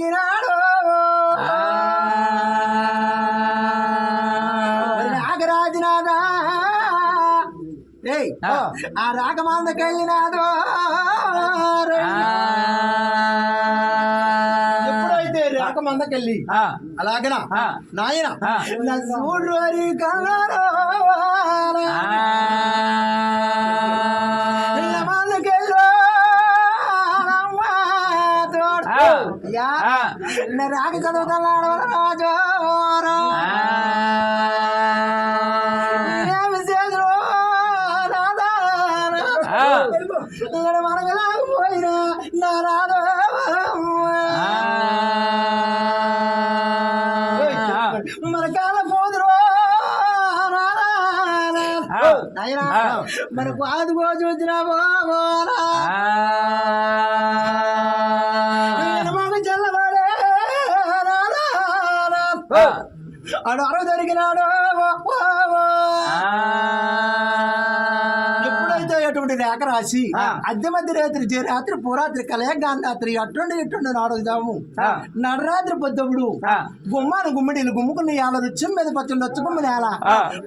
ఎక్కినాడు నాగరాజునాథా ఆ రాకమాందకెళ్ళినాడు ఎప్పుడైతే రాకమందకెళ్ళి అలాగనా నాయన చూడు కన్నాడు రాక చదువుతున్నాడు రాజు మనగలాగిపోయినా నా రాదు మన కాల పోదురు అయినా మనకు ఆదుకో చూసినావో చల్లబడే అడు అరవ జరిగినాడు అటువంటి రేఖ రాసి అద్దె మధ్య రాత్రి పురాత్రి కలయ గాంధాత్రి అట్టుండి ఇట్టుండి నాడుదాము నడరాత్రి పొద్దుడు గుమ్మాను గుమ్మిడీలు గుమ్ముకున్న ఏళ్ళ రుచి మీద పచ్చడి వచ్చుకుమ్మ నేల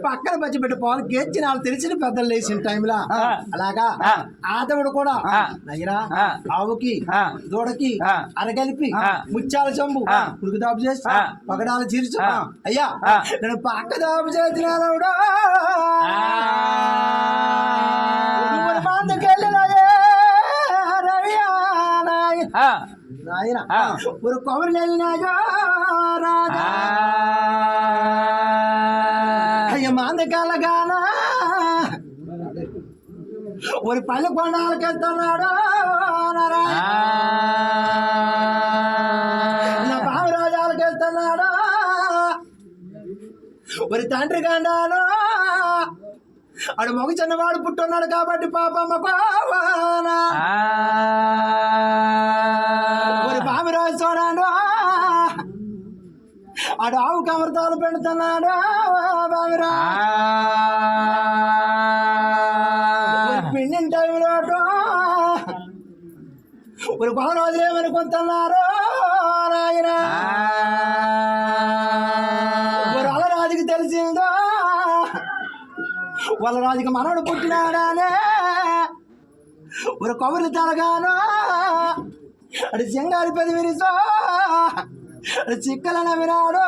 పక్కన పచ్చి పెట్టి పాలు గేర్చి నాళ్ళు తెలిసిన పెద్దలు లేచిన టైంలో అలాగా ఆతవుడు కూడా నయ్యరా ఆవుకి దూడకి అరగలిపి ముత్యాల చంబు ఉడుకు దాపు చేసి పగడాలు చీర్చు అయ్యా నేను పక్క దాపు చేసిన ஒரு கோவில் మాంద కలగాన ஒரு పల్లె కొండాలకు వెళ్తున్నాడు నా బావరాజాలకు వెళ్తున్నాడు ஒரு తండ్రి గండాను అడు మగ చిన్నవాడు పుట్టున్నాడు కాబట్టి పాపమ్మ పావనా ஒரு బావిరాజు చూడాడు అడు ఆవు కమర్తాలు పెడుతున్నాడు బావిరా పిండిన టైంలో ஒரு కొల రోజులేమనుకుంటున్నారు నాయన ஒரு అలరాజుకి తెలిసిందో వాళ్ళ రాజుకి మనవడు పుట్టినాడానే ఒక కొబ్బరి తలగాను అది సింగారి పెది విరిసో అది చిక్కల నవ్వినాడు